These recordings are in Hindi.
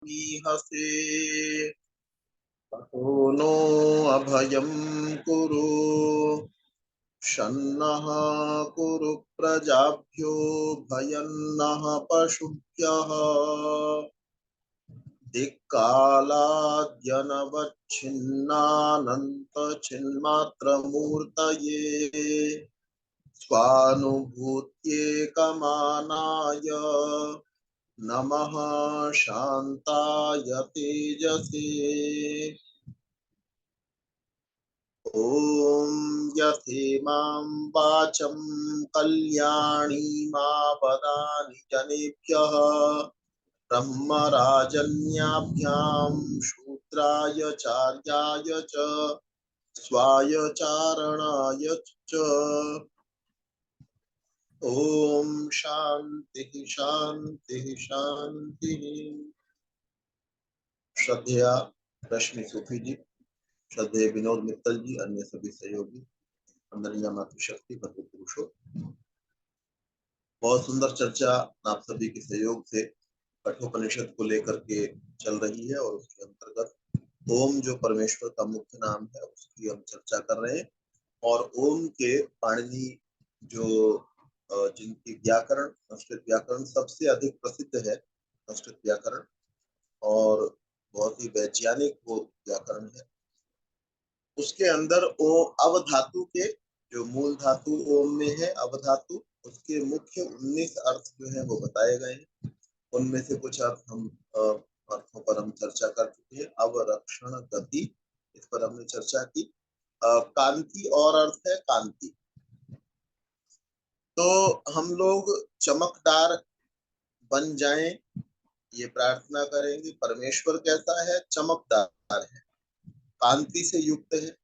मीहसे ततो नो अभयं कुरु शन्नः कुरु प्रजाभ्यो भयन्नः पशुभ्यः दिक्कालाद्यनवच्छिन्नानन्तचिन्मात्रमूर्तये स्वानुभूत्येकमानाय नमः शान्ताय तेजसे ॐ यथेमां वाचं कल्याणीमापदानि जनेभ्यः ब्रह्मराजन्याभ्यां शूद्राय चार्याय च स्वायचारणाय च ओम शांति शांति शांति। श्रद्धेया रश्मि सूफी जी, श्रद्धेय विनोद मित्तल जी, अन्य सभी सहयोगी, वंदनीय मातृशक्ति भद्र पुरुषों, बहुत सुंदर चर्चा आप सभी के सहयोग से कठोपनिषद को लेकर के चल रही है और उसके अंतर्गत ओम जो परमेश्वर का मुख्य नाम है उसकी हम चर्चा कर रहे हैं। और ओम के पाणिनि जो जिनकी व्याकरण, संस्कृत व्याकरण सबसे अधिक प्रसिद्ध है, संस्कृत व्याकरण, और बहुत ही वैज्ञानिक वो व्याकरण है। उसके अंदर ओ अव धातु के जो मूल धातु ओम में है, अव धातु, उसके मुख्य 19 अर्थ जो है वो बताए गए हैं। उनमें से कुछ अर्थ हम अर्थों पर हम चर्चा कर चुके हैं। अवरक्षण गति, इस पर हमने चर्चा की। कांति और अर्थ है कांति। तो हम लोग चमकदार बन जाएं, ये प्रार्थना करेंगे। परमेश्वर कैसा है? चमकदार है, कांति से युक्त है।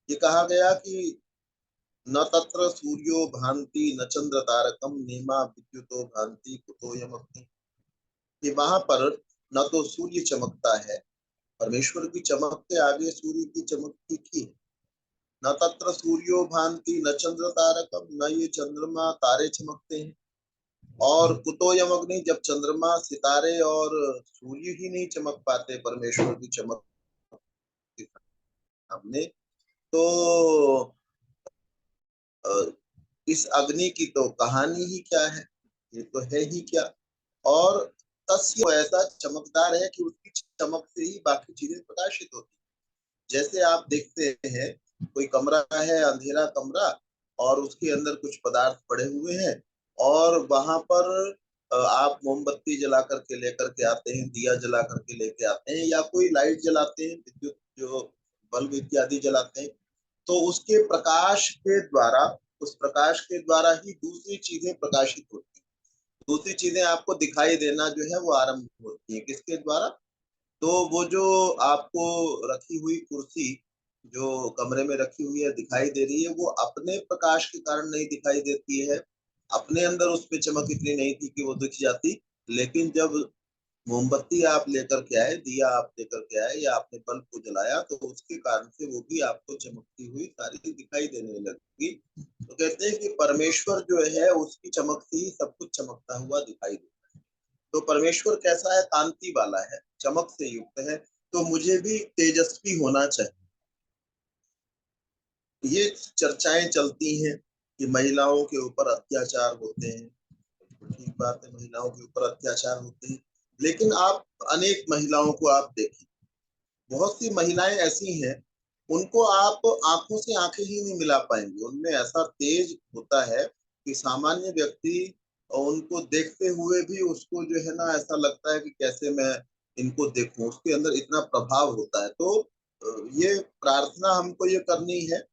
ये कहा गया कि न तत्र सूर्यो भांति न चंद्र तारकम नेमा विद्युतो भांति कुतोयम अग्नि। कि वहां पर न तो सूर्य चमकता है, परमेश्वर की चमक के आगे सूर्य की चमक फीकी है। न तत्र सूर्यो भांति न चंद्र तारकम, न ये चंद्रमा तारे चमकते हैं। और कुतोयम अग्नि, जब चंद्रमा सितारे और सूर्य ही नहीं चमक पाते परमेश्वर की चमक के सामने, तो इस अग्नि की तो कहानी ही क्या है, ये तो है ही क्या। और तस्य ऐसा चमकदार है कि उसकी चमक से ही बाकी चीजें प्रकाशित होती। जैसे आप देखते हैं कोई कमरा है, अंधेरा कमरा, और उसके अंदर कुछ पदार्थ पड़े हुए हैं, और वहां पर आप मोमबत्ती जला करके लेकर के आते हैं, दिया जला करके लेके आते हैं, या कोई लाइट जलाते हैं, विद्युत जो बल्ब इत्यादि जलाते हैं, तो उसके प्रकाश के द्वारा, उस प्रकाश के द्वारा ही दूसरी चीजें प्रकाशित होती हैं। दूसरी चीजें आपको दिखाई देना जो है वो आरंभ होती है, किसके द्वारा? तो वो जो आपको रखी हुई कुर्सी जो कमरे में रखी हुई है दिखाई दे रही है, वो अपने प्रकाश के कारण नहीं दिखाई देती है, अपने अंदर उसमें चमक इतनी नहीं थी कि वो दिख जाती। लेकिन जब मोमबत्ती आप लेकर के आए, दिया आप लेकर के आए, या आपने बल्ब को जलाया, तो उसके कारण से वो भी आपको चमकती हुई सारी दिखाई देने लगी। तो कहते हैं कि परमेश्वर जो है उसकी चमक से ही सब कुछ चमकता हुआ दिखाई देता है। तो परमेश्वर कैसा है? कांति वाला है, चमक से युक्त है। तो मुझे भी तेजस्वी होना चाहिए। ये चर्चाएं चलती हैं कि महिलाओं के ऊपर अत्याचार होते हैं। ठीक बात है, महिलाओं के ऊपर अत्याचार होते हैं, लेकिन आप अनेक महिलाओं को आप देखें, बहुत सी महिलाएं ऐसी हैं, उनको आप आंखों से आंखें ही नहीं मिला पाएंगे। उनमें ऐसा तेज होता है कि सामान्य व्यक्ति उनको देखते हुए भी उसको जो है ना ऐसा लगता है कि कैसे मैं इनको देखूं, उसके अंदर इतना प्रभाव होता है। तो ये प्रार्थना हमको ये करनी है,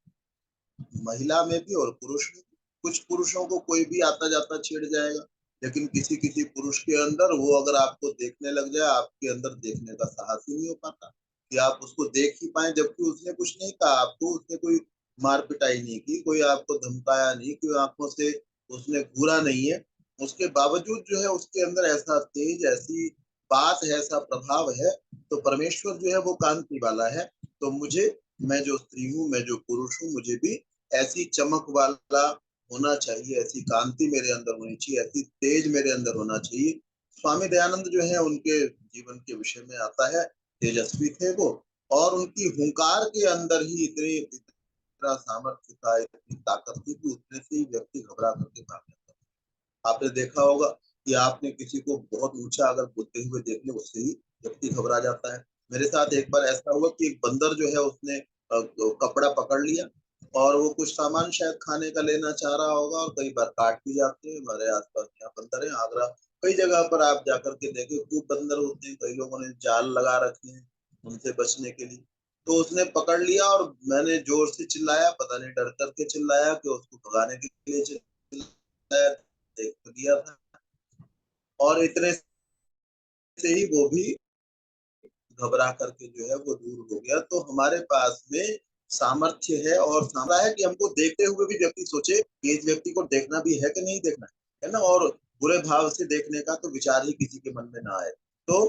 महिला में भी और पुरुष में भी। कुछ पुरुषों को कोई भी आता जाता छेड़ जाएगा, लेकिन किसी किसी पुरुष के अंदर वो अगर आपको देखने लग जाए, आपके अंदर देखने का साहस ही नहीं हो पाता कि आप उसको देख ही पाए, जबकि उसने कुछ नहीं कहा आपको, उसने कोई मार पिटाई नहीं की, कोई आपको धमकाया नहीं, कोई आंखों से उसने घूरा नहीं है। उसके बावजूद जो है उसके अंदर ऐसा तेज, ऐसी बात है, ऐसा प्रभाव है। तो परमेश्वर जो है वो कांति वाला है। तो मुझे, मैं जो स्त्री हूँ, मैं जो पुरुष हूँ, मुझे भी ऐसी चमक वाला होना चाहिए, ऐसी कांति मेरे अंदर होनी चाहिए, ऐसी तेज मेरे अंदर होना चाहिए स्वामी दयानंद जो है उनके जीवन के विषय में आता है, तेजस्वी थे वो, और उनकी हुंकार के अंदर ही इतना सामर्थ्य था, इतनी ताकत थी कि उतने से ही व्यक्ति घबरा करके भाग जाता था। आपने देखा होगा कि आपने किसी को बहुत ऊंचा अगर बोलते हुए देख ले, उससे ही व्यक्ति घबरा जाता है। मेरे साथ एक बार ऐसा हुआ कि एक बंदर जो है उसने कपड़ा पकड़ लिया, और वो कुछ सामान शायद खाने का लेना चाह रहा होगा, और कई बार काट भी जाते हैं। हमारे आसपास यहाँ बंदर है, आगरा कई जगह पर आप जाकर के देखे खूब बंदर होते हैं, कई लोगों ने जाल लगा रखे हैं उनसे बचने के लिए। तो उसने पकड़ लिया, और मैंने जोर से चिल्लाया, पता नहीं डर करके चिल्लाया कि उसको भगाने के लिए चिल्लाया, देख तो दिया था, और इतने से ही वो भी घबरा करके जो है वो दूर हो गया। तो हमारे पास में सामर्थ्य है, और सामर्थ्य है कि हमको देखते हुए भी व्यक्ति सोचे कि इस व्यक्ति को देखना भी है कि नहीं देखना है ना, और बुरे भाव से देखने का तो विचार ही किसी के मन में ना आए। तो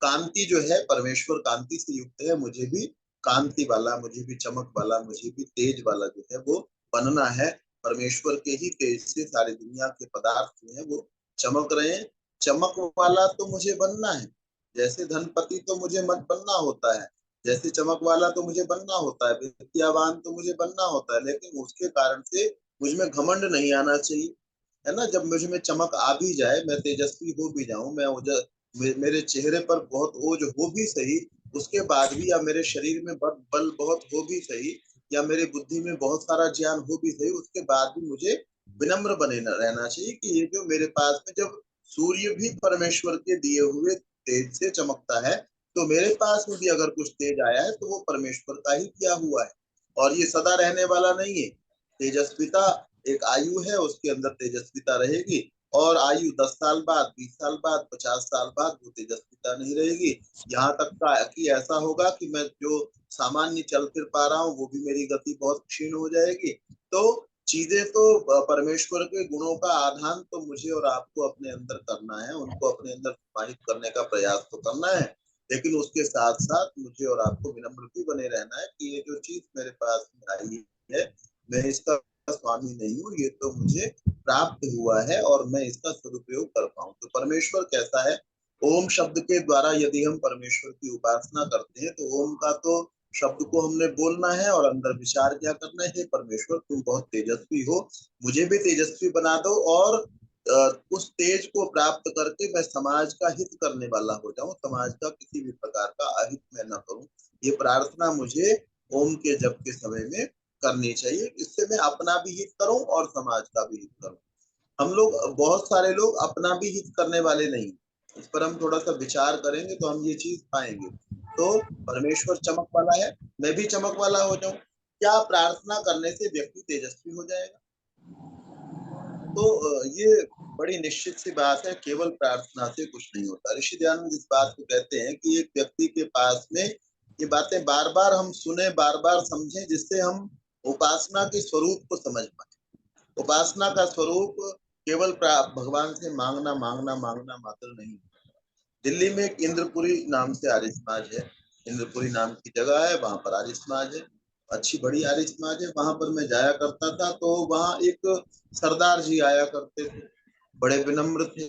कांति जो है, परमेश्वर कांति से युक्त है, मुझे भी कांति वाला, मुझे भी चमक वाला, मुझे भी तेज वाला जो है वो बनना है। परमेश्वर के ही तेज से सारी दुनिया के पदार्थ जो है वो चमक रहे हैं। चमक वाला तो मुझे बनना है, जैसे धनपति तो मुझे मत बनना होता है, जैसे चमक वाला तो मुझे बनना होता है, विद्यावान तो मुझे बनना होता है, लेकिन उसके कारण से मुझ में घमंड नहीं आना चाहिए, है ना। जब मुझ में चमक आ भी जाए, मैं तेजस्वी हो भी जाऊं, मैं मेरे चेहरे पर बहुत ओज हो भी सही, उसके बाद भी, या मेरे शरीर में बल बहुत हो भी सही, या मेरी बुद्धि में बहुत सारा ज्ञान हो भी सही, उसके बाद भी मुझे विनम्र बने रहना चाहिए कि ये जो मेरे पास में, जब सूर्य भी परमेश्वर के दिए हुए तेज से चमकता है, तो मेरे पास में भी अगर कुछ तेज आया है तो वो परमेश्वर का ही किया हुआ है, और ये सदा रहने वाला नहीं है। तेजस्विता एक आयु है, उसके अंदर तेजस्विता रहेगी, और आयु 10 साल बाद, 20 साल बाद, 50 साल बाद वो तेजस्विता नहीं रहेगी। यहाँ तक का कि ऐसा होगा कि मैं जो सामान्य चल फिर पा रहा हूँ, वो भी मेरी गति बहुत क्षीण हो जाएगी। तो चीजें तो परमेश्वर के गुणों का आधान तो मुझे और आपको अपने अंदर करना है, उनको अपने अंदर समाहित करने का प्रयास तो करना है, लेकिन उसके साथ साथ मुझे और आपको विनम्र भी बने रहना है कि ये जो चीज मेरे पास में आई है, मैं इसका स्वामी नहीं हूँ, ये तो मुझे प्राप्त हुआ है, और मैं इसका सदुपयोग कर पाऊं। तो परमेश्वर कैसा है, ओम शब्द के द्वारा यदि हम परमेश्वर की उपासना करते हैं, तो ओम का तो शब्द को हमने बोलना है, और अंदर विचार क्या करना है, परमेश्वर तुम बहुत तेजस्वी हो, मुझे भी तेजस्वी बना दो, और उस तेज को प्राप्त करके मैं समाज का हित करने वाला हो जाऊं, समाज का किसी भी प्रकार का अहित मैं न करूं। ये प्रार्थना मुझे ओम के जप के समय में करनी चाहिए, इससे मैं अपना भी हित करूं और समाज का भी हित करूं। हम लोग, बहुत सारे लोग अपना भी हित करने वाले नहीं, इस पर हम थोड़ा सा विचार करेंगे तो हम ये चीज पाएंगे। तो परमेश्वर चमक वाला है, मैं भी चमक वाला हो जाऊं, क्या प्रार्थना करने से व्यक्ति तेजस्वी हो जाएगा? तो ये बड़ी निश्चित सी बात है, केवल प्रार्थना से कुछ नहीं होता। ऋषि दयानंद इस बात को कहते हैं कि एक व्यक्ति के पास में ये बातें बार बार हम सुने, बार बार समझें, जिससे हम उपासना के स्वरूप को समझ पाए। उपासना का स्वरूप केवल भगवान से मांगना मांगना मांगना मात्र नहीं। दिल्ली में एक इंद्रपुरी नाम से आर्य समाज है, इंद्रपुरी नाम की जगह है, वहां पर आर्य समाज है, अच्छी बड़ी आर्य समाज है। वहां पर मैं जाया करता था, तो वहां एक सरदार जी आया करते थे, बड़े विनम्र थे,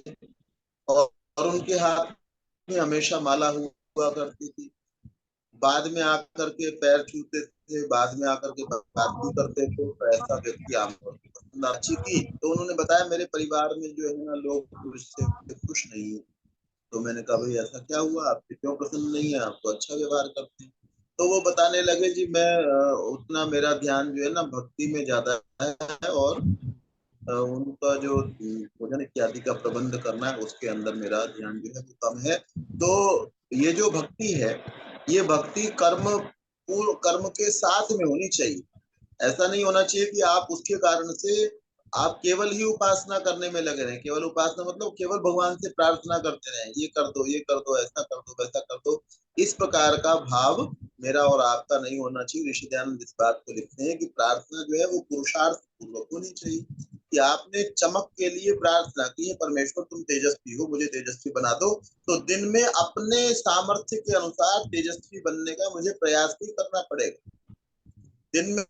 और उनके हाथ में हमेशा माला हुआ करती थी। बाद में आकर के पैर छूते थे, बाद में आकर के बात भी करते थे, तो ऐसा व्यक्ति आमतौर पर पसंद अच्छी थी। तो उन्होंने बताया मेरे परिवार में जो है ना लोग इससे खुश नहीं है। तो मैंने कहा भाई ऐसा क्या हुआ, आपको क्यों पसंद नहीं है, आप तो अच्छा व्यवहार करते हैं। तो वो बताने लगे जी, मैं उतना मेरा ध्यान जो है ना भक्ति में ज्यादा है, और उनका जो भोजन इत्यादि का प्रबंध करना है उसके अंदर मेरा ध्यान जो है वो कम है। तो ये जो भक्ति है, ये भक्ति कर्म, पूर्व कर्म के साथ में होनी चाहिए। ऐसा नहीं होना चाहिए कि आप उसके कारण से आप केवल ही उपासना करने में लगे रहे। केवल उपासना मतलब केवल भगवान से प्रार्थना करते रहे, ये कर दो, ये कर दो, ऐसा कर दो, वैसा कर दो, इस प्रकार का भाव मेरा और आपका नहीं होना चाहिए। ऋषि दयानंद इस बात को लिखते हैं कि प्रार्थना जो है वो पुरुषार्थ पूर्वक होनी चाहिए, कि आपने चमक के लिए प्रार्थना की है, परमेश्वर तुम तेजस्वी हो, मुझे तेजस्वी बना दो, तो दिन में अपने सामर्थ्य के अनुसार तेजस्वी बनने का मुझे प्रयास भी करना पड़ेगा। दिन में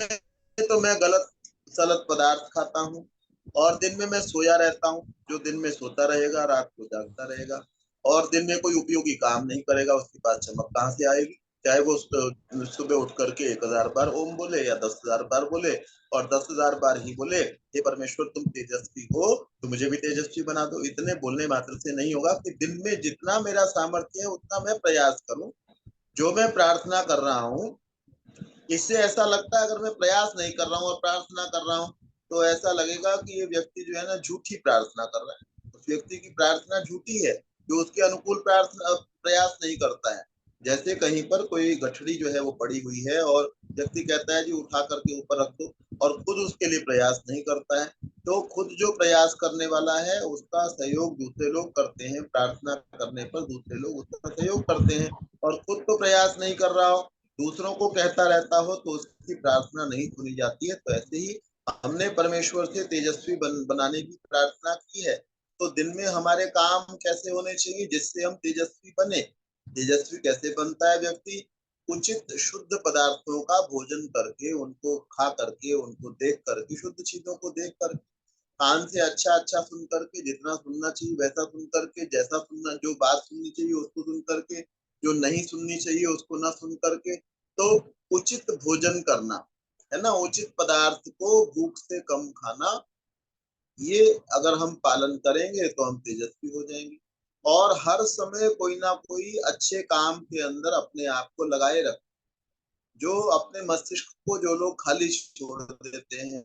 तो मैं गलत सलत पदार्थ खाता हूँ, और दिन में मैं सोया रहता हूँ, जो दिन में सोता रहेगा रात को जागता रहेगा, और दिन में कोई उपयोगी काम नहीं करेगा, उसके पास चमक कहाँ से आएगी? चाहे वो सुबह उठ करके 1000 बार ओम बोले या 10,000 बार बोले, और 10,000 बार ही बोले हे परमेश्वर तुम तेजस्वी हो तो मुझे भी तेजस्वी बना दो, इतने बोलने मात्र से नहीं होगा। कि दिन में जितना मेरा सामर्थ्य है उतना मैं प्रयास करूं, जो मैं प्रार्थना कर रहा हूँ। इससे ऐसा लगता है, अगर मैं प्रयास नहीं कर रहा हूँ और प्रार्थना कर रहा हूँ, तो ऐसा लगेगा कि ये व्यक्ति जो है ना झूठी प्रार्थना कर रहा है, उस व्यक्ति की प्रार्थना झूठी है, जो उसके अनुकूल प्रार्थना प्रयास नहीं करता है। जैसे कहीं पर कोई गठड़ी जो है वो पड़ी हुई है, और व्यक्ति कहता है जी उठा करके ऊपर रख दो, और खुद उसके लिए प्रयास नहीं करता है, तो खुद जो प्रयास करने वाला है उसका सहयोग दूसरे लोग करते हैं, प्रार्थना करने पर दूसरे लोग उसका सहयोग करते हैं, और खुद तो प्रयास नहीं कर रहा हो, दूसरों को कहता रहता हो, तो उसकी प्रार्थना नहीं सुनी जाती है। तो ऐसे ही हमने परमेश्वर से तेजस्वी बनाने की प्रार्थना की है। तो दिन में हमारे काम कैसे होने चाहिए जिससे हम तेजस्वी बने? तेजस्वी कैसे बनता है व्यक्ति? उचित शुद्ध पदार्थों का भोजन करके, उनको खा करके, उनको देख करके, शुद्ध चीजों को देख कर, कान से अच्छा अच्छा सुन करके, जितना सुनना चाहिए वैसा सुन करके, जैसा सुनना, जो बात सुननी चाहिए उसको सुन करके, जो नहीं सुननी चाहिए उसको ना सुन करके। तो उचित भोजन करना है ना, उचित पदार्थ को भूख से कम खाना, ये अगर हम पालन करेंगे तो हम तेजस्वी हो जाएंगे। और हर समय कोई ना कोई अच्छे काम के अंदर अपने आप को लगाए रख, जो अपने मस्तिष्क को जो लोग खाली छोड़ देते हैं,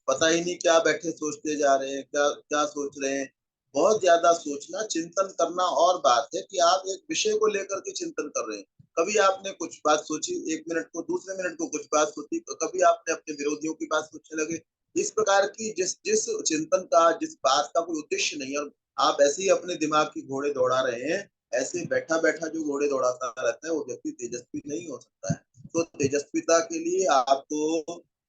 पता ही नहीं क्या बैठे सोचते जा रहे हैं, क्या क्या सोच रहे हैं। बहुत ज्यादा सोचना, चिंतन करना और बात है कि आप एक विषय को लेकर के चिंतन कर रहे हैं। कभी आपने कुछ बात सोची 1 मिनट को, दूसरे मिनट को कुछ बात सोची, कभी आपने अपने विरोधियों की बात सोचने लगे। इस प्रकार की जिस जिस चिंतन का, जिस बात का कोई उद्देश्य नहीं है, और आप ऐसे ही अपने दिमाग की घोड़े दौड़ा रहे हैं, ऐसे बैठा बैठा जो घोड़े दौड़ाता रहता है वो व्यक्ति तेजस्वी नहीं हो सकता है। तो तेजस्विता के लिए आपको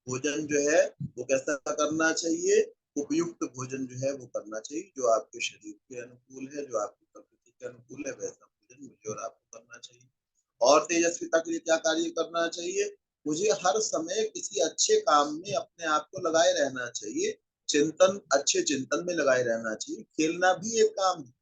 भोजन जो है वो कैसा करना चाहिए? उपयुक्त भोजन जो है वो करना चाहिए, जो आपके शरीर के अनुकूल है, जो आपकी प्रकृति के अनुकूल है, वैसा भोजन मुझे और आपको करना चाहिए। और तेजस्विता के लिए क्या कार्य करना चाहिए? मुझे हर समय किसी अच्छे काम में अपने आप को लगाए रहना चाहिए, चिंतन, अच्छे चिंतन में लगाए रहना चाहिए। खेलना भी एक काम है,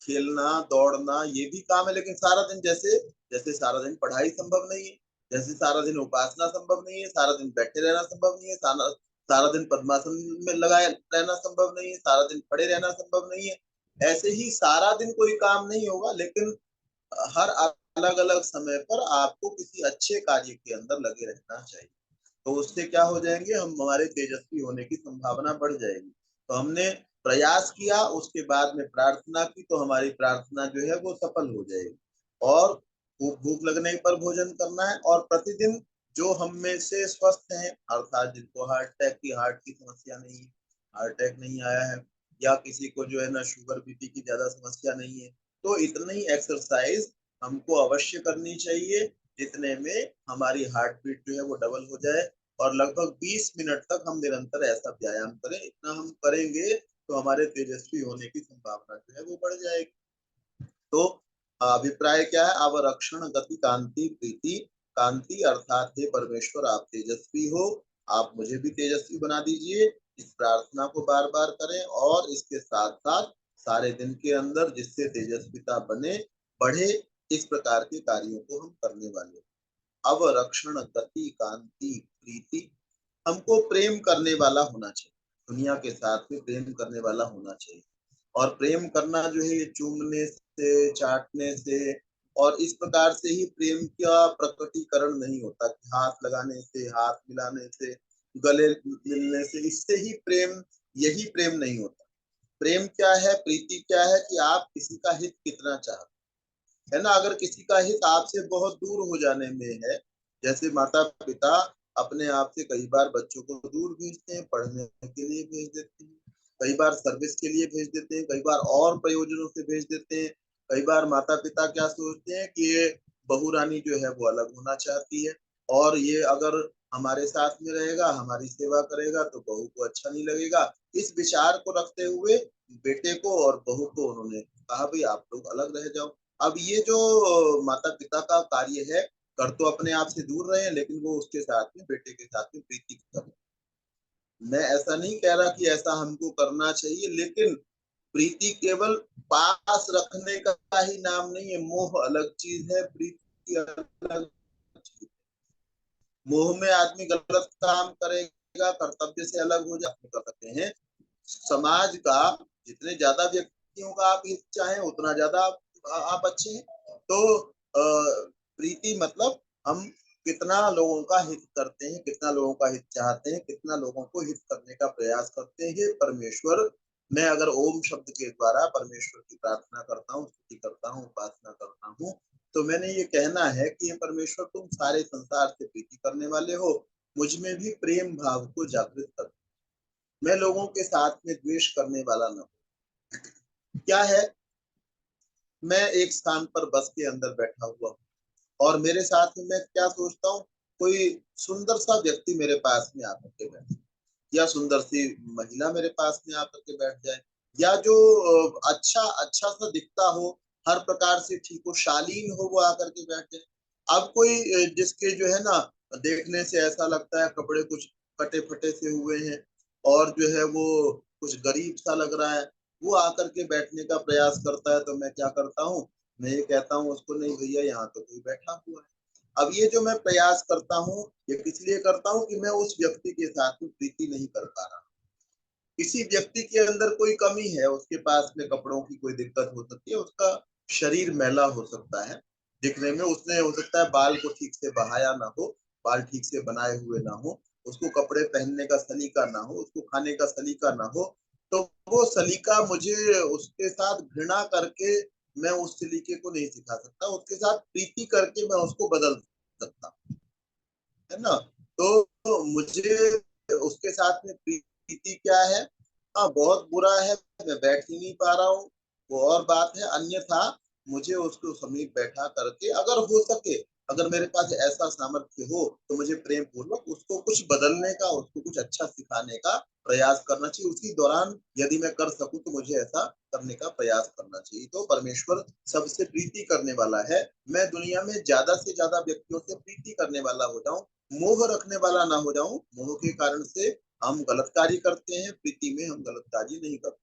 खेलना दौड़ना ये भी काम है, लेकिन सारा दिन, जैसे जैसे सारा दिन पढ़ाई संभव नहीं है, जैसे सारा दिन उपासना संभव नहीं है, सारा दिन बैठे रहना संभव नहीं है, सारा सारा दिन पद्मासन में लगाए रहना संभव नहीं है, सारा दिन खड़े रहना संभव नहीं है। ऐसे ही सारा दिन कोई काम नहीं होगा, लेकिन हर अलग अलग समय पर आपको किसी अच्छे कार्य के अंदर लगे रहना चाहिए। तो उससे क्या हो जाएंगे हम, हमारे तेजस्वी होने की संभावना बढ़ जाएगी। तो हमने प्रयास किया, उसके बाद में प्रार्थना की, तो हमारी प्रार्थना जो है वो सफल हो जाएगी। और भूख भूख लगने पर भोजन करना है, और प्रतिदिन जो हम में से स्वस्थ हैं, अर्थात जिनको हार्ट की समस्या नहीं है, हार्ट अटैक नहीं आया है, या किसी को जो है ना शुगर बीपी की ज्यादा समस्या नहीं है, तो इतनी एक्सरसाइज हमको अवश्य करनी चाहिए, जितने में हमारी हार्ट बीट जो है वो डबल हो जाए। और लगभग 20 मिनट तक हम निरंतर ऐसा व्यायाम करें, इतना हम करेंगे तो हमारे तेजस्वी होने की संभावना जो है वो बढ़ जाएगी। तो अभिप्राय क्या है? अवरक्षण गति कांति प्रीति। कांति अर्थात हे परमेश्वर आप तेजस्वी हो, आप मुझे भी तेजस्वी बना दीजिए। इस प्रार्थना को बार बार करें, और इसके साथ साथ सारे दिन के अंदर जिससे तेजस्विता बने, बढ़े, इस प्रकार के कार्यों को हम करने वाले। अवरक्षण गति कांति प्रीति, हमको प्रेम करने वाला होना चाहिए, दुनिया के साथ में प्रेम करने वाला होना चाहिए। और प्रेम करना जो है ये चूमने से, चाटने से और इस प्रकार से ही प्रेम का प्रकटीकरण नहीं होता, कि हाथ लगाने से, हाथ मिलाने से, गले मिलने से, इससे ही प्रेम, यही प्रेम नहीं होता। प्रेम क्या है, प्रीति क्या है? कि आप किसी का हित कितना चाहते है ना। अगर किसी का हित आपसे बहुत दूर हो जाने में है, जैसे माता पिता अपने आप से कई बार बच्चों को दूर भेजते हैं, पढ़ने के लिए भेज देते हैं, कई बार सर्विस के लिए भेज देते हैं, कई बार और प्रयोजनों से भेज देते हैं। कई बार माता पिता क्या सोचते हैं कि ये बहू रानी जो है वो अलग होना चाहती है, और ये अगर हमारे साथ में रहेगा, हमारी सेवा करेगा तो बहू को अच्छा नहीं लगेगा। इस विचार को रखते हुए बेटे को और बहू को उन्होंने कहा भाई आप लोग अलग रह जाओ। अब ये जो माता पिता का कार्य है, कर तो अपने आप से दूर रहे हैं, लेकिन वो उसके साथ में, बेटे के साथ में प्रीति कर, मैं ऐसा नहीं कह रहा कि ऐसा हमको करना चाहिए, लेकिन प्रीति केवल पास रखने का ही नाम नहीं है। मोह अलग चीज है, प्रीति अलग चीज। मोह में आदमी गलत काम करेगा, कर्तव्य से अलग हो जा कर सकते हैं। समाज का जितने ज्यादा व्यक्तियों का आप हित चाहें उतना ज्यादा आप अच्छे हैं। तो प्रीति मतलब हम कितना लोगों का हित करते हैं, कितना लोगों का हित चाहते हैं, कितना लोगों को हित करने का प्रयास करते हैं। ये परमेश्वर, मैं अगर ओम शब्द के द्वारा परमेश्वर की प्रार्थना करता हूँ, स्तुति करता हूँ, उपासना करता हूँ, तो मैंने ये कहना है कि ये परमेश्वर तुम सारे संसार से प्रीति करने वाले हो, मुझ में भी प्रेम भाव को जागृत कर। मैं लोगों के साथ में द्वेष करने वाला न हूँ। क्या है, मैं एक स्थान पर बस के अंदर बैठा हुआ हूँ और मेरे साथ में मैं क्या सोचता हूँ, कोई सुंदर सा व्यक्ति मेरे पास में आकर के बैठे, या सुंदर सी महिला मेरे पास में आकर के बैठ जाए, या जो अच्छा अच्छा सा दिखता हो, हर प्रकार से ठीक हो, शालीन हो, वो आकर के बैठ जाए। अब कोई जिसके जो है ना, देखने से ऐसा लगता है कपड़े कुछ कटे फटे से हुए हैं और जो है वो कुछ गरीब सा लग रहा है, वो आकर के बैठने का प्रयास करता है, तो मैं क्या करता हूँ, मैं ये कहता हूँ उसको, नहीं भैया यहाँ तो कोई बैठा हुआ है। अब ये जो मैं प्रयास करता हूँ, ये किस लिए करता हूँ कि मैं उस व्यक्ति के साथ में प्रीति नहीं कर पा रहा। किसी व्यक्ति के अंदर कोई कमी है, उसके पास में कपड़ों की कोई दिक्कत हो सकती है, उसका शरीर मैला हो सकता है दिखने में, उसने हो सकता है बाल को ठीक से बहाया ना हो, बाल ठीक से बनाए हुए ना हो, उसको कपड़े पहनने का सलीका ना हो, उसको खाने का सलीका ना हो, तो वो सलीका मुझे उसके साथ घृणा करके मैं उस सलीके को नहीं सिखा सकता, उसके साथ प्रीति करके मैं उसको बदल सकता, है ना। तो मुझे उसके साथ में प्रीति क्या है, हाँ बहुत बुरा है, मैं बैठ ही नहीं पा रहा हूँ, वो और बात है। अन्यथा मुझे उसको समीप बैठा करके, अगर हो सके, अगर मेरे पास ऐसा सामर्थ्य हो, तो मुझे प्रेम पूर्वक उसको कुछ बदलने का, उसको कुछ अच्छा सिखाने का प्रयास करना चाहिए। उसी दौरान यदि मैं कर सकूं तो मुझे ऐसा करने का प्रयास करना चाहिए। तो परमेश्वर सबसे प्रीति करने वाला है। मैं दुनिया में ज्यादा से ज्यादा व्यक्तियों से प्रीति करने वाला हो जाऊं, मोह रखने वाला ना हो जाऊं। मोह के कारण से हम गलत कार्य करते हैं, प्रीति में हम गलत कार्य नहीं करते।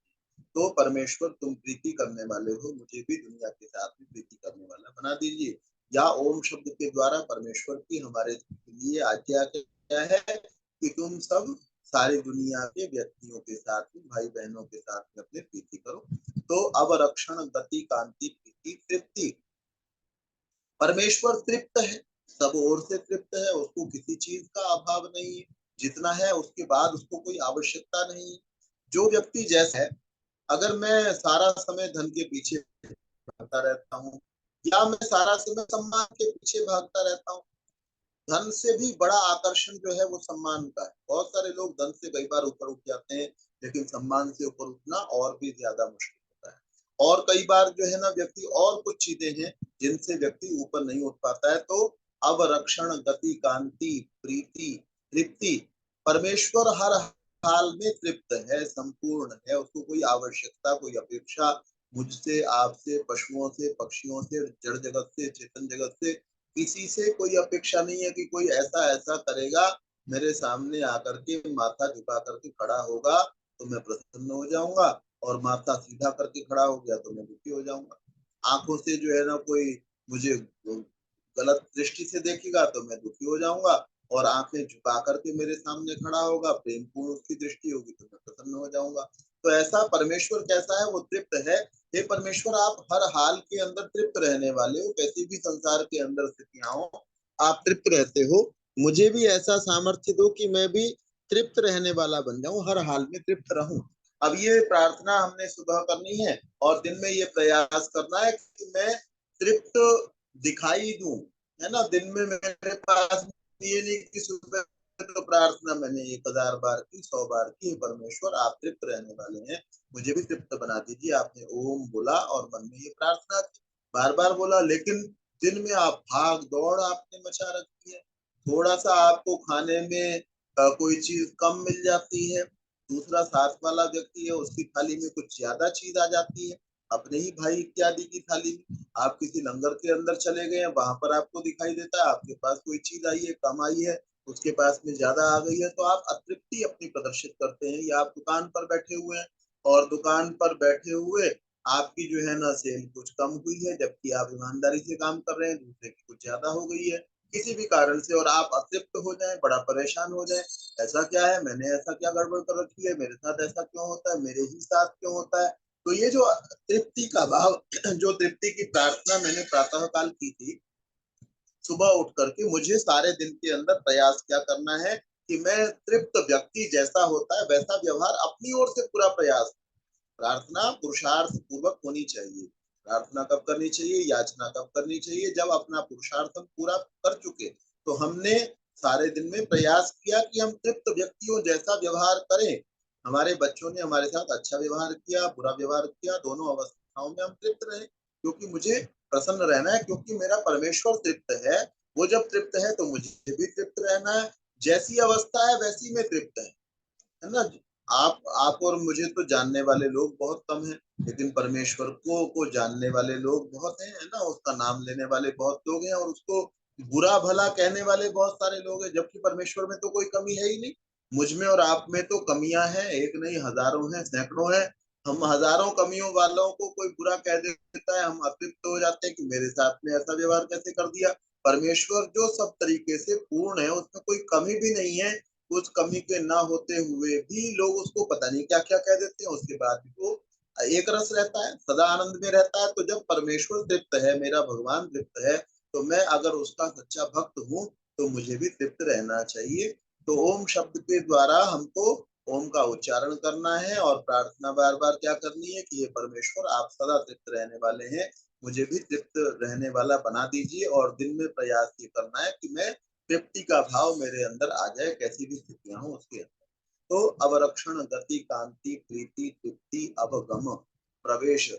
तो परमेश्वर तुम प्रीति करने वाले हो, मुझे भी दुनिया के साथ में प्रीति करने वाला बना दीजिए। या ओम शब्द के द्वारा परमेश्वर की हमारे लिए आज्ञा क्या है कि तुम सब सारी दुनिया के व्यक्तियों के साथ में, भाई बहनों के साथ में अपने प्रीति करो। तो अवरक्षण गति कांति प्रीति तृप्ति, परमेश्वर तृप्त है, सब ओर से तृप्त है, उसको किसी चीज का अभाव नहीं है, जितना है उसके बाद उसको कोई आवश्यकता नहीं है। जो व्यक्ति जैसा है, अगर मैं सारा समय धन के पीछे भागता रहता हूँ, या मैं सारा समय सम्मान के पीछे भागता रहता हूँ, धन से भी बड़ा आकर्षण जो है वो सम्मान का है। बहुत सारे लोग धन से कई बार ऊपर उठ जाते हैं, लेकिन सम्मान से ऊपर उठना और भी ज्यादा मुश्किल होता है। और कई बार जो है ना, व्यक्ति और कुछ चीजें हैं जिनसे व्यक्ति ऊपर नहीं उठ पाता है। तो अवरक्षण गति कांति प्रीति तृप्ति, परमेश्वर हर हाल में तृप्त है, संपूर्ण है, उसको कोई आवश्यकता, कोई अपेक्षा मुझसे, आपसे, पशुओं से, पक्षियों से, जड़ जगत से, चेतन जगत से, किसी से कोई अपेक्षा नहीं है कि कोई ऐसा ऐसा करेगा, मेरे सामने आकर के माथा झुका करके खड़ा होगा तो मैं प्रसन्न हो जाऊंगा, और माथा सीधा करके खड़ा हो गया तो मैं दुखी हो जाऊंगा। आंखों से जो है ना कोई मुझे गलत दृष्टि से देखेगा तो मैं दुखी हो जाऊंगा, और आंखें झुका करके मेरे सामने खड़ा होगा, प्रेम पूर्ण उसकी दृष्टि होगी तो मैं प्रसन्न हो जाऊंगा। तो ऐसा परमेश्वर कैसा है, वो तृप्त है। हे परमेश्वर, आप हर हाल के अंदर तृप्त रहने वाले हो, कैसी भी संसार के अंदर स्थितियां हो, आप तृप्त रहते हो। मुझे भी ऐसा सामर्थ्य दो कि मैं भी तृप्त रहने वाला बन जाऊं, हर हाल में तृप्त रहूं। अब ये प्रार्थना हमने सुबह करनी है, और दिन में ये प्रयास करना है कि मैं तृप्त दिखाई दूं, है ना। दिन में मेरे पास ये नहीं कि सुबह तो प्रार्थना मैंने 1000 बार की, 100 बार की, परमेश्वर आप तृप्त रहने वाले हैं, मुझे भी तृप्त बना दीजिए। आपने ओम बोला और मन में ये प्रार्थना की, बार बार बोला, लेकिन दिन में आप भाग दौड़ आपने मचा रखी है। थोड़ा सा आपको खाने में कोई चीज कम मिल जाती है, दूसरा साथ वाला व्यक्ति है उसकी थाली में कुछ ज्यादा चीज आ जाती है, अपने ही भाई इत्यादि की थाली में। आप किसी लंगर के अंदर चले गए हैं, वहां पर आपको दिखाई देता है आपके पास कोई चीज आई है, कम आई है, उसके पास में ज्यादा आ गई है, तो आप अतृप्ति अपनी प्रदर्शित करते हैं। या आप दुकान पर बैठे हुए हैं और दुकान पर बैठे हुए आपकी जो है ना सेल कुछ कम हुई है, जबकि आप ईमानदारी से काम कर रहे हैं, दूसरे की कुछ ज्यादा हो गई है किसी भी कारण से, और आप अतृप्त हो जाए, बड़ा परेशान हो जाए, ऐसा क्या है, मैंने ऐसा क्या गड़बड़ कर रखी है, मेरे साथ ऐसा क्यों होता है, मेरे ही साथ क्यों होता है। तो ये जो तृप्ति का भाव, जो तृप्ति की प्रार्थना मैंने प्रातः काल की थी, सुबह उठ करके मुझे सारे दिन के अंदर प्रयास क्या करना है कि मैं तृप्त व्यक्ति जैसा होता है वैसा व्यवहार अपनी ओर से पूरा प्रयास। प्रार्थना पुरुषार्थ पूर्वक होनी चाहिए। प्रार्थना कब करनी चाहिए, याचना कब करनी चाहिए, जब अपना पुरुषार्थ हम पूरा कर चुके। तो हमने सारे दिन में प्रयास किया कि हम तृप्त व्यक्तियों जैसा व्यवहार करें। हमारे बच्चों ने हमारे साथ अच्छा व्यवहार किया, बुरा व्यवहार किया, दोनों अवस्थाओं में हम तृप्त रहे, क्योंकि मुझे प्रसन्न रहना है, क्योंकि मेरा परमेश्वर तृप्त है। वो जब तृप्त है तो मुझे भी तृप्त रहना है। जैसी अवस्था है वैसी में तृप्त है ना। आप और मुझे तो जानने वाले लोग बहुत कम हैं, लेकिन परमेश्वर को जानने वाले लोग बहुत हैं, है ना। उसका नाम लेने वाले बहुत लोग हैं, और उसको बुरा भला कहने वाले बहुत सारे लोग हैं, जबकि परमेश्वर में तो कोई कमी है ही नहीं। मुझ में और आप में तो कमियां हैं, एक नहीं हजारों हैं, सैकड़ों हैं। हम हजारों कमियों वालों को कोई बुरा कह देता है, हम अतृप्त हो जाते हैं कि मेरे साथ में ऐसा व्यवहार कैसे कर दिया। परमेश्वर जो सब तरीके से पूर्ण है, उसमें कोई कमी भी नहीं है। उस कमी के ना होते हुए भी लोग उसको पता नहीं क्या क्या कह देते हैं, उसके बाद भी वो एक रस रहता है, सदा आनंद में रहता है। तो जब परमेश्वर तृप्त है, मेरा भगवान तृप्त है, तो मैं अगर उसका सच्चा भक्त हूँ तो मुझे भी तृप्त रहना चाहिए। तो ओम शब्द के द्वारा हमको ओम का उच्चारण करना है, और प्रार्थना बार बार क्या करनी है कि ये परमेश्वर आप सदा तृप्त रहने वाले हैं, मुझे भी तृप्त रहने वाला बना दीजिए। और दिन में प्रयास ये करना है कि मैं तृप्ति का भाव मेरे अंदर आ जाए, कैसी भी स्थितियां हो उसके अंदर। तो अवरक्षण, गति, कांति, प्रीति, तृप्ति, अवगम, प्रवेश।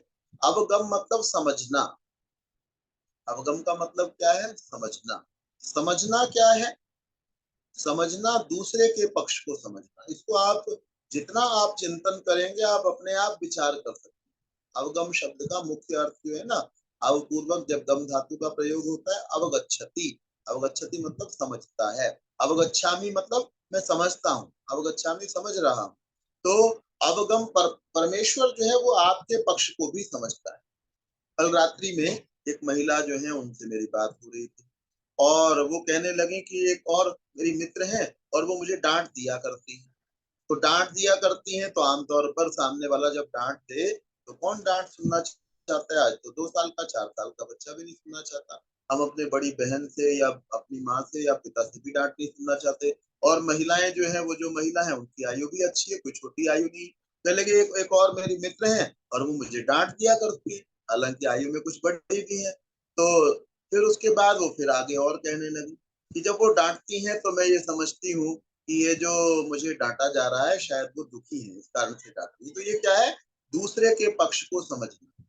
अवगम मतलब समझना। अवगम का मतलब क्या है, समझना। समझना क्या है, समझना दूसरे के पक्ष को समझना। इसको आप जितना आप चिंतन करेंगे, आप अपने आप विचार कर सकते हैं। अवगम शब्द का मुख्य अर्थ जो है ना, अवपूर्वक जब गम धातु का प्रयोग होता है, अवगच्छति। अवगच्छति मतलब समझता है। अवगच्छामि मतलब मैं समझता हूँ, अवगच्छामि समझ रहा हूँ। तो अवगम परमेश्वर जो है वो आपके पक्ष को भी समझता है। कल रात्रि में एक महिला जो है उनसे मेरी बात हो रही थी, और वो कहने लगे कि एक और मेरी मित्र है, और वो मुझे डांट दिया करती है। तो डांट दिया करती हैं, तो आमतौर पर सामने वाला जब डांट दे तो कौन डांट सुनना चाहता है। आज तो 2 साल का 4 साल का बच्चा भी नहीं सुनना चाहता। हम अपने बड़ी बहन से या अपनी माँ से या पिता से भी डांट नहीं सुनना चाहते। और महिलाएं जो है, वो जो महिला है उनकी आयु भी अच्छी है, कोई छोटी आयु नहीं। कह लगे एक और मेरी मित्र है और वो मुझे डांट दिया करती है, हालांकि आयु में कुछ बड़ी भी है। तो फिर उसके बाद वो फिर आगे और कहने लगी कि जब वो डांटती हैं तो मैं ये समझती हूँ कि ये जो मुझे डांटा जा रहा है शायद वो दुखी है, इस कारण से डांट रही है। तो ये क्या है, दूसरे के पक्ष को समझना,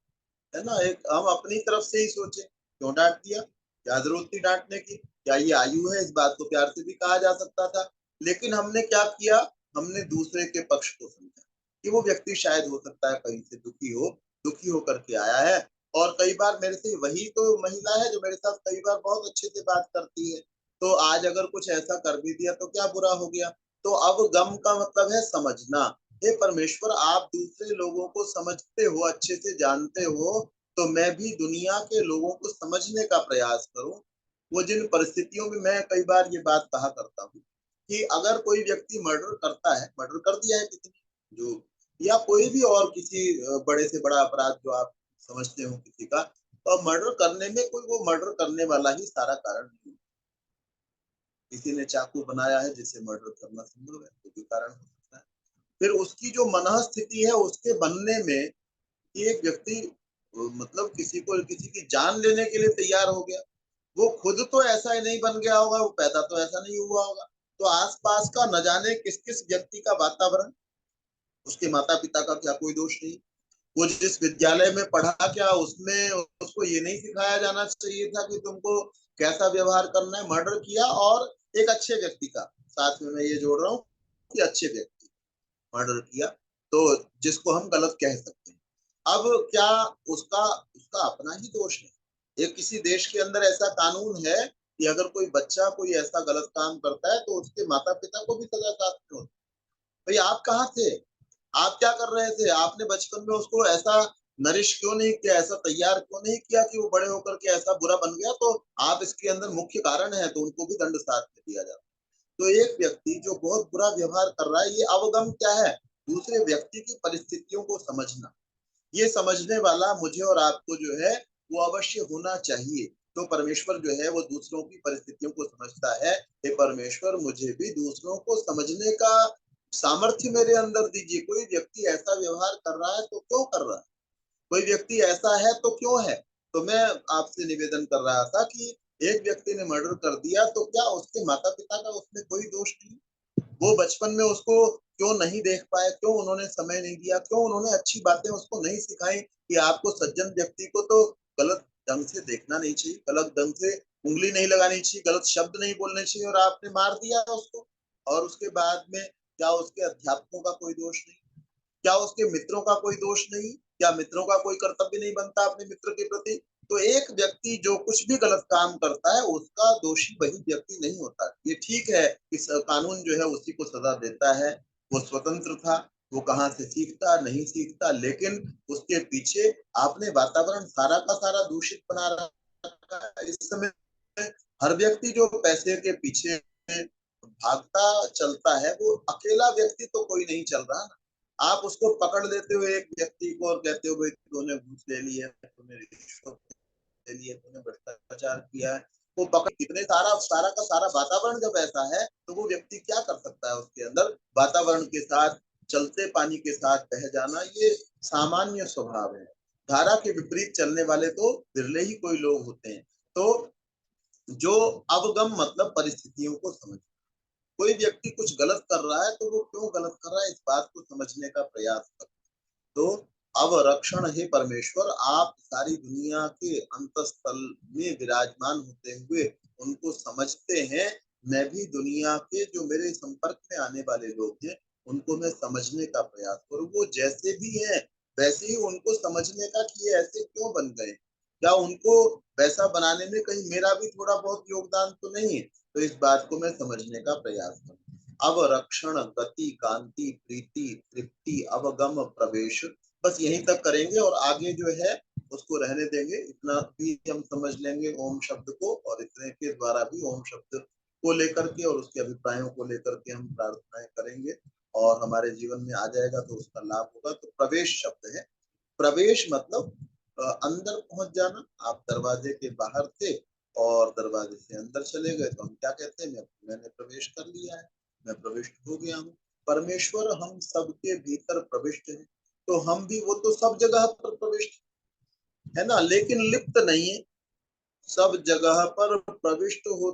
है ना। एक हम अपनी तरफ से ही सोचे क्यों डांट दिया, क्या जरूरत थी डांटने की, क्या ये आयु है, इस बात को प्यार से भी कहा जा सकता था। लेकिन हमने क्या किया, हमने दूसरे के पक्ष को समझा कि वो व्यक्ति शायद हो सकता है कहीं से दुखी हो, दुखी होकर के आया है। और कई बार मेरे से वही तो महिला है जो मेरे साथ कई बार बहुत अच्छे से बात करती है, तो आज अगर कुछ ऐसा कर भी दिया तो क्या बुरा हो गया। तो अब गम का मतलब है समझना। हे परमेश्वर, आप दूसरे लोगों को समझते हो, अच्छे से जानते हो, तो मैं भी दुनिया के लोगों को समझने का प्रयास करूं। वो जिन परिस्थितियों में, मैं कई बार ये बात कहा करता हूँ कि अगर कोई व्यक्ति मर्डर करता है, मर्डर कर दिया है किसी ने, जो या कोई भी और किसी बड़े से बड़ा अपराध जो आप समझते हो किसी का, तो मर्डर करने में कोई वो मर्डर करने वाला ही सारा कारण नहीं। किसी ने चाकू बनाया है जिससे मर्डर करना संभव है, तो भी कारण हो सकता है। फिर उसकी जो मनः स्थिति है उसके बनने में, कि एक व्यक्ति मतलब किसी की जान लेने के लिए तैयार हो गया, वो खुद तो ऐसा ही नहीं बन गया होगा, वो पैदा तो ऐसा नहीं हुआ होगा। तो आसपास का न जाने किस किस व्यक्ति का वातावरण, उसके माता पिता का क्या कोई दोष नहीं। वो जिस विद्यालय में पढ़ा, क्या उसमें उसको ये नहीं सिखाया जाना चाहिए था कि तुमको कैसा व्यवहार करना है। मर्डर किया, और एक अच्छे व्यक्ति का, साथ में मैं ये जोड़ रहा हूँ कि अच्छे व्यक्ति मर्डर किया, तो जिसको हम गलत कह सकते हैं। अब क्या उसका उसका अपना ही दोष है। एक किसी देश के अंदर ऐसा कानून है कि अगर कोई बच्चा कोई ऐसा गलत काम करता है तो उसके माता पिता को भी सजा साथ में होती है। भाई आप कहाँ थे, आप क्या कर रहे थे, आपने बचपन में उसको ऐसा नरिश क्यों नहीं किया, ऐसा तैयार क्यों नहीं किया कि वो बड़े होकर के ऐसा बुरा बन गया, तो आप इसके अंदर मुख्य कारण है, तो उनको भी दंड साथ में दिया जाता है। तो एक व्यक्ति जो बहुत बुरा व्यवहार कर रहा है, ये अवगम क्या है, दूसरे व्यक्ति की परिस्थितियों को समझना। ये समझने वाला मुझे और आपको जो है वो अवश्य होना चाहिए। तो परमेश्वर जो है वो दूसरों की परिस्थितियों को समझता है। हे परमेश्वर, मुझे भी दूसरों को समझने का सामर्थ्य मेरे अंदर दीजिए। कोई व्यक्ति ऐसा व्यवहार कर रहा है तो क्यों कर रहा है, कोई व्यक्ति ऐसा है तो क्यों है। तो मैं आपसे निवेदन कर रहा था कि एक व्यक्ति ने मर्डर कर दिया तो क्या उसके माता पिता का उसमें कोई दोष नहीं, वो बचपन में उसको क्यों नहीं देख पाए, क्यों उन्होंने समय नहीं दिया, क्यों उन्होंने अच्छी बातें उसको नहीं सिखाई कि आपको सज्जन व्यक्ति को तो गलत ढंग से देखना नहीं चाहिए, गलत ढंग से उंगली नहीं लगानी चाहिए, गलत शब्द नहीं बोलने चाहिए, और आपने मार दिया उसको। और उसके बाद में क्या उसके अध्यापकों का कोई दोष नहीं, क्या उसके मित्रों का कोई दोष नहीं, क्या मित्रों का कोई कर्तव्य नहीं बनता अपने मित्र के प्रति। तो एक व्यक्ति जो कुछ भी गलत काम करता है उसका दोषी वही व्यक्ति नहीं होता। ये ठीक है, इस कानून जो है उसी को सजा देता है, वो स्वतंत्र था, वो कहाँ से सीखता नहीं सीखता, लेकिन उसके पीछे आपने वातावरण सारा का सारा दूषित बना रखा है। इस समय हर व्यक्ति जो पैसे के पीछे भागता चलता है, वो अकेला व्यक्ति तो कोई नहीं चल रहा ना। आप उसको पकड़ लेते हो एक व्यक्ति को और कहते हो भाई तूने घूस ले लिया, तूने रिश्वत ले लिया, तूने भ्रष्टाचार किया है, वो पकड़ कितने सारा सारा का सारा वातावरण जब ऐसा है तो वो व्यक्ति क्या कर सकता है, उसके अंदर वातावरण के साथ चलते पानी के साथ बह जाना ये सामान्य स्वभाव है। धारा के विपरीत चलने वाले तो बिरले ही कोई लोग होते हैं। तो जो अवगम मतलब परिस्थितियों को समझ, कोई व्यक्ति कुछ गलत कर रहा है तो वो क्यों गलत कर रहा है इस बात को समझने का प्रयास कर। तो अवरक्षण हे परमेश्वर, आप सारी दुनिया के अंतस्थल में विराजमान होते हुए उनको समझते हैं। मैं भी दुनिया के जो मेरे संपर्क में आने वाले लोग हैं उनको मैं समझने का प्रयास करूं, वो जैसे भी हैं वैसे ही उनको समझने का कि ये ऐसे क्यों बन गए, क्या उनको वैसा बनाने में कहीं मेरा भी थोड़ा बहुत योगदान तो नहीं है। तो इस बात को मैं समझने का प्रयास करूं। अवरक्षण गति कांति प्रीति तृप्ति अवगम प्रवेश, बस यहीं तक करेंगे और आगे जो है उसको रहने देंगे। इतना भी हम समझ लेंगे ओम शब्द को, और इतने के द्वारा भी ओम शब्द को लेकर के और उसके अभिप्रायों को लेकर के हम प्रार्थनाएं करेंगे और हमारे जीवन में आ जाएगा तो उसका लाभ होगा। तो प्रवेश शब्द है, प्रवेश मतलब अंदर पहुंच जाना। आप दरवाजे के बाहर थे और दरवाजे से अंदर चले गए तो हम क्या कहते हैं, मैंने प्रवेश कर लिया है, मैं प्रविष्ट हो गया हूँ। परमेश्वर हम सबके भीतर प्रविष्ट है, तो हम भी, वो तो सब जगह पर प्रविष्ट है ना, लेकिन लिप्त नहीं है, सब जगह पर प्रविष्ट हो